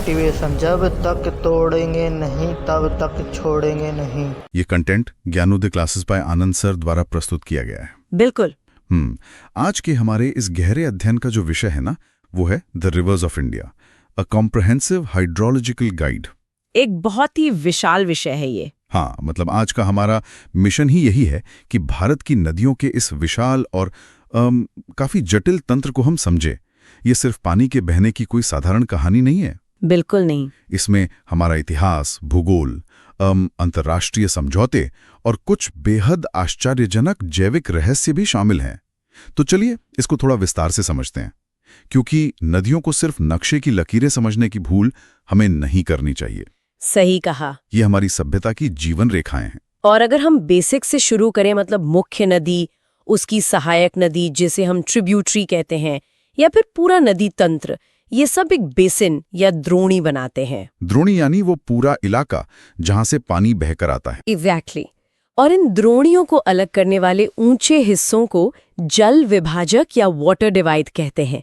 Motivation, जब तक तोड़ेंगे नहीं तब तक छोड़ेंगे नहीं। ये content Gyanodaya classes by Anand sir द्वारा प्रस्तुत किया गया है। बिल्कुल। आज के हमारे इस गहरे अध्ययन का जो विषय है ना, वो है the reverse of India, a comprehensive hydrological guide. एक बहुत ही विशाल विषय है ये। हाँ, मतलब आज का हमारा मिशन ही यही है कि भारत की नदियों के इस विशाल और काफी जटिल तंत्र को हम समझे। ये सिर्फ पानी के बहने की कोई साधारण कहानी नहीं है। बिल्कुल नहीं। इसमें हमारा इतिहास, भूगोल, अंतर्राष्ट्रीय समझौते और कुछ बेहद आश्चर्यजनक जैविक रहस्य भी शामिल हैं। तो चलिए इसको थोड़ा विस्तार से समझते हैं, क्योंकि नदियों को सिर्फ नक्शे की लकीरें समझने की भूल हमें नहीं करनी चाहिए। सही कहा। ये हमारी सभ्यता की जीवन रेखाएं हैं। और अगर हम बेसिक से शुरू करें, मतलब मुख्य नदी, उसकी सहायक नदी जिसे हम ट्रिब्यूटरी कहते हैं, या फिर पूरा नदी तंत्र, ये सब एक बेसिन या द्रोणी बनाते हैं। द्रोणी यानी वो पूरा इलाका जहां से पानी बहकर आता है। एग्जैक्टली। और इन द्रोणियों को अलग करने वाले ऊंचे हिस्सों को जल विभाजक या वाटर डिवाइड कहते हैं।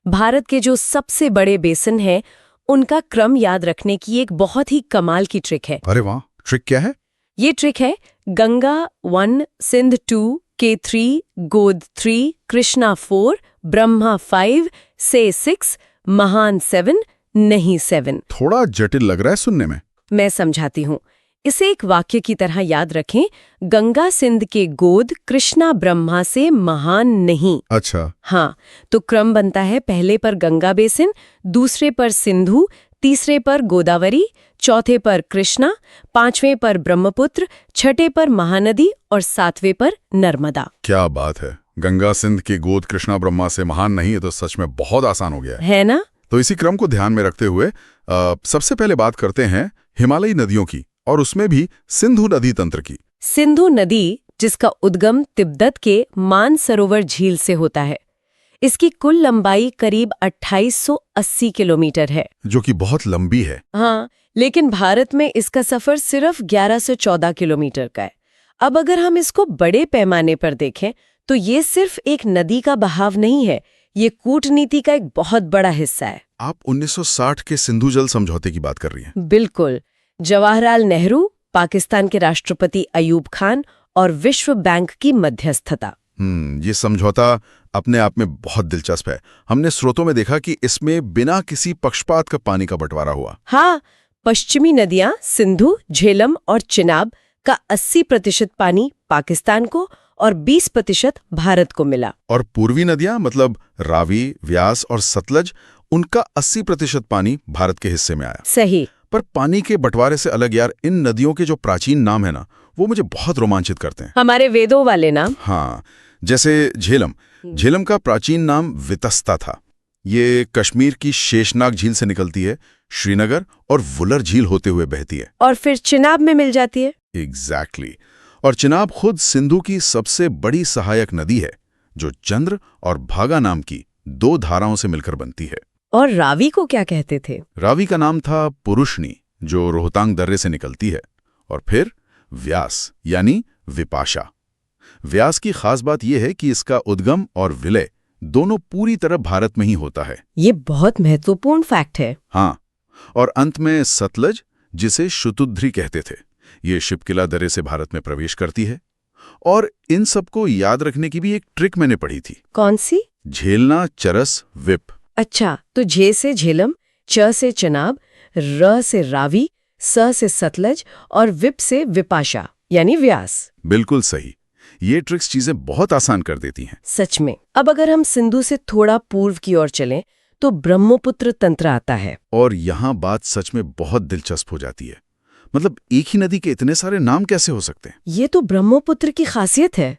भारत के जो सबसे बड़े बेसिन हैं, उनका क्रम याद रखने की एक बहुत ही कमाल की ट्रिक है। अरे वाह, ट्रिक क्या है? ये ट्रिक है गंगा 1, सिंध 2, K3, गोद 3, कृष्णा 4, ब्रह्मा 5, से 6, महान 7, नहीं 7। थोड़ा जटिल लग रहा है सुनने में। मैं समझाती हूँ। इसे एक वाक्य की तरह याद रखें, गंगा सिंध के गोद, कृष्णा ब्रह्मा से महान नहीं। अच्छा। हाँ, तो क्रम बनता है पहले पर गंगा बेसिन, दूसरे पर सिंधु, तीसरे पर गोदावरी, चौथे पर कृष्णा, पांचवें पर ब्रह्मपुत्र, छठे पर महानदी और सातवें पर नर्मदा। क्या बात है, गंगा सिंध के गोद कृष्णा ब्रह्मा से महान नहीं है तो सच में बहुत आसान हो गया है ना? तो इसी क्रम को ध्यान में रखते हुए सबसे पहले बात करते हैं हिमालयी नदियों की, और उसमें भी सिंधु नदी तंत्र की। सिंधु नदी, जिसका उद्गम तिब्बत के मानसरोवर झील से होता है, इसकी कुल लंबाई करीब 2880 किलोमीटर है, जो कि बहुत लंबी है। हाँ, लेकिन भारत में इसका सफर सिर्फ 1114 किलोमीटर का है। अब अगर हम इसको बड़े पैमाने पर देखें तो ये सिर्फ एक नदी का बहाव नहीं है, ये कूटनीति का एक बहुत बड़ा हिस्सा है। आप 1960 के सिंधु जल समझौते की बात कर रही हैं? बिल्कुल। जवाहरलाल नेहरू, पाकिस्तान के राष्ट्रपति अयूब खान और विश्व बैंक की मध्यस्थता। ये समझौता अपने आप में बहुत दिलचस्प है। हमने स्रोतों में देखा कि इसमें बिना किसी पक्षपात का पानी का बंटवारा हुआ। हाँ, पश्चिमी नदियां सिंधु, झेलम और चिनाब का 80% पानी पाकिस्तान को और 20% भारत को मिला। और पूर्वी नदियां मतलब रावी, व्यास और सतलज, उनका 80% पानी भारत के हिस्से में आया। सही। पर पानी के बंटवारे से अलग यार, इन नदियों के जो प्राचीन नाम है ना, वो मुझे बहुत रोमांचित करते हैं। हमारे वेदों वाले नाम। हाँ, जैसे झेलम। झेलम का प्राचीन नाम वितस्ता था। ये कश्मीर की शेषनाग झील से निकलती है, श्रीनगर और वुलर झील होते हुए बहती है, और फिर चिनाब में मिल जाती है। एग्जैक्टली। और चिनाब खुद सिंधु की सबसे बड़ी सहायक नदी है, जो चंद्र और भागा नाम की 2 धाराओं से मिलकर बनती है। और रावी को क्या कहते थे? रावी का नाम था पुरुषनी, जो रोहतांग दर्रे से निकलती है। और फिर व्यास यानी विपाशा। व्यास की खास बात यह है कि इसका उद्गम और विलय दोनों पूरी तरह भारत में ही होता है। ये बहुत महत्वपूर्ण फैक्ट है। हाँ, और अंत में सतलज, जिसे शुतुद्री कहते थे, ये शिपकिला दर्रे से भारत में प्रवेश करती है। और इन सबको याद रखने की भी एक ट्रिक मैंने पढ़ी थी। कौन सी? झेलना, चरस, विप। अच्छा, तो झे से झेलम, च से चिनाब, र से रावी, स से सतलज और विप से विपाशा यानी व्यास। बिल्कुल सही। ये ट्रिक्स चीजें बहुत आसान कर देती हैं। सच में। अब अगर हम सिंधु से थोड़ा पूर्व की ओर चलें तो ब्रह्मपुत्र तंत्र आता है। और यहाँ बात सच में बहुत दिलचस्प हो जाती है। मतलब एक ही नदी के इतने सारे नाम कैसे हो सकते हैं? ये तो ब्रह्मपुत्र की खासियत है।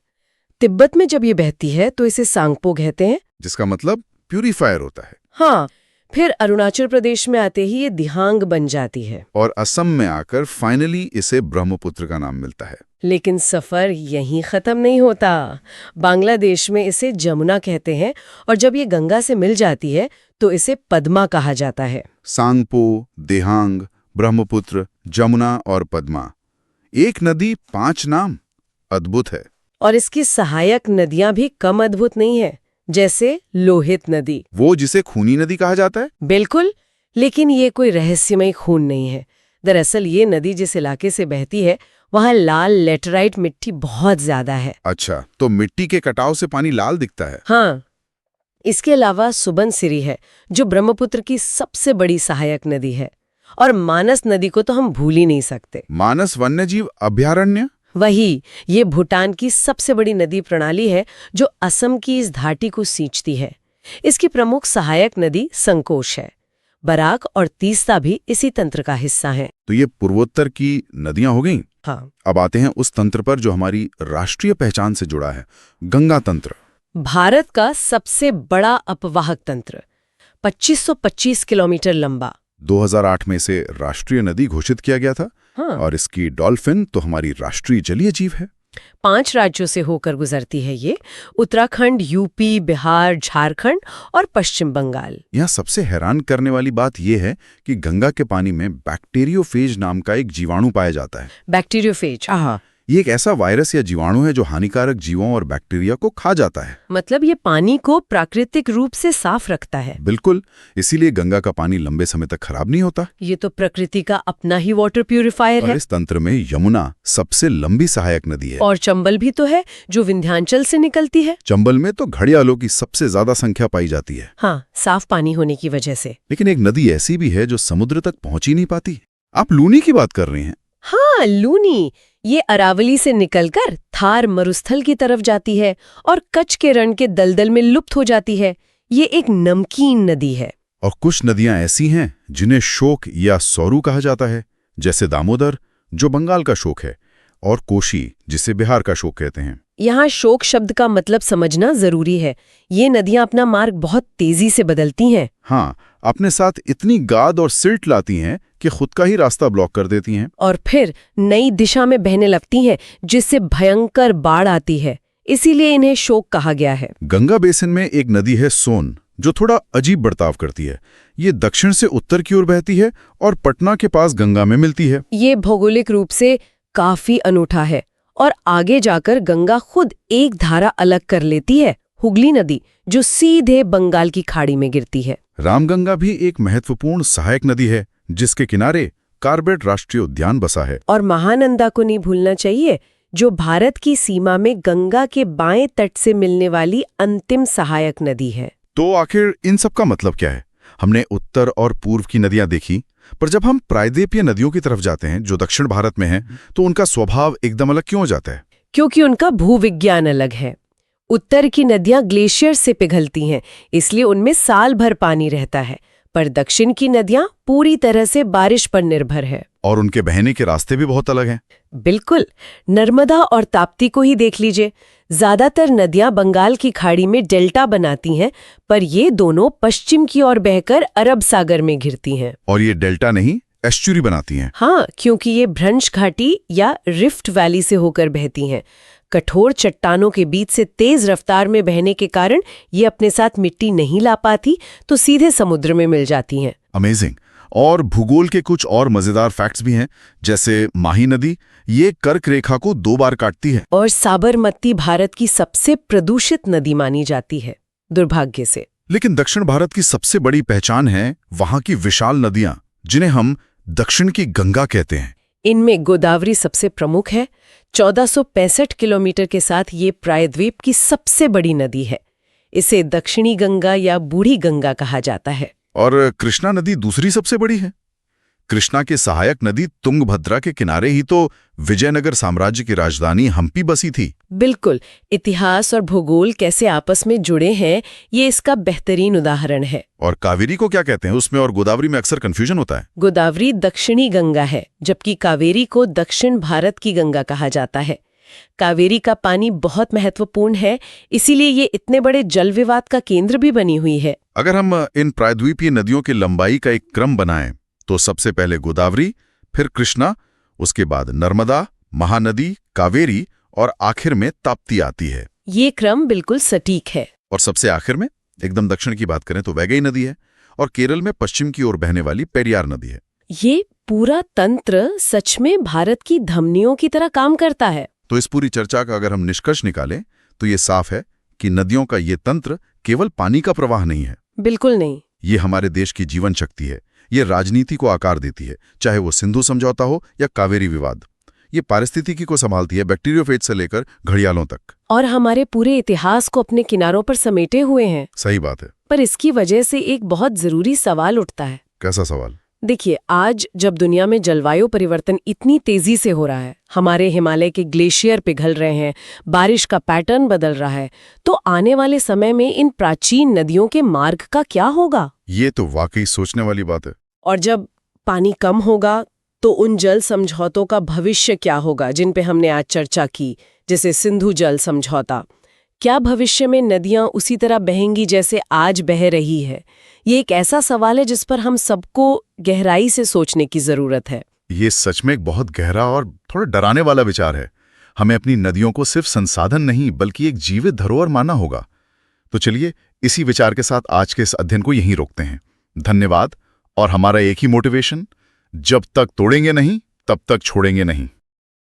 तिब्बत में जब ये बहती है तो इसे सांगपो कहते हैं, जिसका मतलब प्यूरीफायर होता है। हाँ, फिर अरुणाचल प्रदेश में आते ही ये दिहांग बन जाती है, और असम में आकर फाइनली इसे ब्रह्मपुत्र का नाम मिलता है। लेकिन सफर यहीं खत्म नहीं होता। बांग्लादेश में इसे जमुना कहते हैं, और जब ये गंगा से मिल जाती है तो इसे पद्मा कहा जाता है। सांगपो, दिहांग, ब्रह्मपुत्र, जमुना और पद्मा, एक नदी 5 नाम। अद्भुत है। और इसकी सहायक नदियां भी कम अद्भुत नहीं है, जैसे लोहित नदी। वो जिसे खूनी नदी कहा जाता है? बिल्कुल। लेकिन ये कोई रहस्यमय खून नहीं है। दरअसल ये नदी जिस इलाके से बहती है वहाँ लाल लेटराइट मिट्टी बहुत ज्यादा है। अच्छा, तो मिट्टी के कटाव से पानी लाल दिखता है। हाँ, इसके अलावा सुबनसिरी है जो ब्रह्मपुत्र की सबसे बड़ी सहायक नदी है, और मानस नदी को तो हम भूल ही नहीं सकते। मानस वन्यजीव अभयारण्य? वही, ये भूटान की सबसे बड़ी नदी प्रणाली है जो असम की इस घाटी को सींचती है। इसकी प्रमुख सहायक नदी संकोश है। बराक और तीस्ता भी इसी तंत्र का हिस्सा हैं। तो ये पूर्वोत्तर की नदियां हो गईं। हाँ, अब आते हैं उस तंत्र पर जो हमारी राष्ट्रीय पहचान से जुड़ा है, गंगा तंत्र। भारत का सबसे बड़ा अपवाहक तंत्र, 2525 किलोमीटर लंबा। 2008 में इसे राष्ट्रीय नदी घोषित किया गया था। हाँ। और इसकी डॉल्फिन तो हमारी राष्ट्रीय जलीय जीव है। 5 राज्यों से होकर गुजरती है ये, उत्तराखंड, यूपी, बिहार, झारखंड और पश्चिम बंगाल। यहाँ सबसे हैरान करने वाली बात यह है कि गंगा के पानी में बैक्टीरियोफेज नाम का एक जीवाणु पाया जाता है। बैक्टीरियोफेज, ये एक ऐसा वायरस या जीवाणु है जो हानिकारक जीवों और बैक्टीरिया को खा जाता है। मतलब ये पानी को प्राकृतिक रूप से साफ रखता है। बिल्कुल, इसीलिए गंगा का पानी लंबे समय तक खराब नहीं होता। ये तो प्रकृति का अपना ही वाटर प्यूरिफायर और है। इस तंत्र में यमुना सबसे लंबी सहायक नदी है। और चंबल भी तो है जो विंध्याचल से निकलती है। चंबल में तो घड़ियालों की सबसे ज्यादा संख्या पाई जाती है। हाँ, साफ पानी होने की वजह से। लेकिन एक नदी ऐसी भी है जो समुद्र तक पहुंच ही नहीं पाती। आप लूनी की बात कर रही हैं। हाँ, लूनी। ये अरावली से निकलकर थार मरुस्थल की तरफ जाती है और कच्छ के रण के दलदल में लुप्त हो जाती है। ये एक नमकीन नदी है। और कुछ नदियां ऐसी हैं जिन्हें शोक या सौरू कहा जाता है, जैसे दामोदर जो बंगाल का शोक है, और कोशी जिसे बिहार का शोक कहते हैं। यहाँ शोक शब्द का मतलब समझना जरूरी है। ये नदियां अपना मार्ग बहुत तेजी से बदलती हैं। हाँ, अपने साथ इतनी गाद और सिल्ट लाती हैं कि खुद का ही रास्ता ब्लॉक कर देती हैं। और फिर नई दिशा में बहने लगती हैं, जिससे भयंकर बाढ़ आती है। इसीलिए इन्हें शोक कहा गया है। गंगा बेसिन में एक नदी है सोन, जो थोड़ा अजीब बर्ताव करती है। ये दक्षिण से उत्तर की ओर बहती है और पटना के पास गंगा में मिलती है। ये भौगोलिक रूप से काफी अनूठा है। और आगे जाकर गंगा खुद एक धारा अलग कर लेती है, हुगली नदी, जो सीधे बंगाल की खाड़ी में गिरती है। रामगंगा भी एक महत्वपूर्ण सहायक नदी है, जिसके किनारे कार्बेट राष्ट्रीय उद्यान बसा है। और महानंदा को नहीं भूलना चाहिए, जो भारत की सीमा में गंगा के बाएं तट से मिलने वाली अंतिम सहायक नदी है। तो आखिर इन सब का मतलब क्या है? हमने उत्तर और पूर्व की नदियां देखी, पर जब हम प्रायद्वीपीय नदियों की तरफ जाते हैं जो दक्षिण भारत में हैं, तो उनका स्वभाव एकदम अलग क्यों हो जाता है? क्योंकि उनका भूविज्ञान अलग है। उत्तर की नदियां ग्लेशियर से पिघलती हैं, इसलिए उनमें साल भर पानी रहता है, पर दक्षिण की नदियां पूरी तरह से बारिश पर निर्भर है। और उनके बहने के रास्ते भी बहुत अलग हैं। बिल्कुल, नर्मदा और ताप्ती को ही देख लीजिए। ज्यादातर नदियां बंगाल की खाड़ी में डेल्टा बनाती हैं, पर ये दोनों पश्चिम की ओर बहकर अरब सागर में घिरती हैं। और ये डेल्टा नहीं, एस्चुरी बनाती हैं। हाँ, क्योंकि ये भ्रंश घाटी या रिफ्ट वैली से होकर बहती हैं। कठोर चट्टानों के बीच से तेज रफ्तार में बहने के कारण ये अपने साथ मिट्टी नहीं ला पाती, तो सीधे समुद्र में मिल जाती हैं। अमेजिंग। और भूगोल के कुछ और मजेदार फैक्ट्स भी हैं, जैसे माही नदी, ये कर्क रेखा को 2 बार काटती है। और साबरमती भारत की सबसे प्रदूषित नदी मानी जाती है, दुर्भाग्य से। लेकिन दक्षिण भारत की सबसे बड़ी पहचान है वहां की विशाल नदियां, जिन्हें हम दक्षिण की गंगा कहते हैं। इनमें गोदावरी सबसे प्रमुख है। 1465 किलोमीटर के साथ ये प्रायद्वीप की सबसे बड़ी नदी है। इसे दक्षिणी गंगा या बूढ़ी गंगा कहा जाता है। और कृष्णा नदी दूसरी सबसे बड़ी है। कृष्णा की सहायक नदी तुंगभद्रा के किनारे ही तो विजयनगर साम्राज्य की राजधानी हम्पी बसी थी। बिल्कुल, इतिहास और भूगोल कैसे आपस में जुड़े हैं, ये इसका बेहतरीन उदाहरण है। और कावेरी को क्या कहते हैं? उसमें और गोदावरी में अक्सर कंफ्यूजन होता है। गोदावरी दक्षिणी गंगा है, जबकि कावेरी को दक्षिण भारत की गंगा कहा जाता है। कावेरी का पानी बहुत महत्वपूर्ण है, इसीलिए ये इतने बड़े जल विवाद का केंद्र भी बनी हुई है। अगर हम इन प्रायद्वीपीय नदियों की लंबाई का एक क्रम बनाएं, तो सबसे पहले गोदावरी, फिर कृष्णा, उसके बाद नर्मदा, महानदी, कावेरी और आखिर में ताप्ती आती है। ये क्रम बिल्कुल सटीक है। और सबसे आखिर में एकदम दक्षिण की बात करें तो वैगई नदी है, और केरल में पश्चिम की ओर बहने वाली पेरियार नदी है। ये पूरा तंत्र सच में भारत की धमनियों की तरह काम करता है। तो इस पूरी चर्चा का अगर हम निष्कर्ष निकालें तो ये साफ है कि नदियों का ये तंत्र केवल पानी का प्रवाह नहीं है। बिल्कुल नहीं। ये हमारे देश की जीवन शक्ति है। ये राजनीति को आकार देती है, चाहे वो सिंधु समझौता हो या कावेरी विवाद। ये पारिस्थितिकी को संभालती है, बैक्टीरियोफेज से लेकर घड़ियालों तक। और हमारे पूरे इतिहास को अपने किनारों पर समेटे हुए हैं। सही बात है। पर इसकी वजह से एक बहुत जरूरी सवाल उठता है। कैसा सवाल? देखिए, आज जब दुनिया में जलवायु परिवर्तन इतनी तेजी से हो रहा है, हमारे हिमालय के ग्लेशियर पिघल रहे हैं, बारिश का पैटर्न बदल रहा है, तो आने वाले समय में इन प्राचीन नदियों के मार्ग का क्या होगा? ये तो वाकई सोचने वाली बात है। और जब पानी कम होगा तो उन जल समझौतों का भविष्य क्या होगा जिन पे हमने आज चर्चा की, जैसे सिंधु जल समझौता? क्या भविष्य में नदियां उसी तरह बहेंगी जैसे आज बह रही है? ये एक ऐसा सवाल है जिस पर हम सबको गहराई से सोचने की जरूरत है। ये सच में एक बहुत गहरा और थोड़ा डराने वाला विचार है। हमें अपनी नदियों को सिर्फ संसाधन नहीं बल्कि एक जीवित धरोहर मानना होगा। तो चलिए इसी विचार के साथ आज के इस अध्ययन को यहीं रोकते हैं। धन्यवाद। और हमारा एक ही मोटिवेशन, जब तक तोड़ेंगे नहीं तब तक छोड़ेंगे नहीं।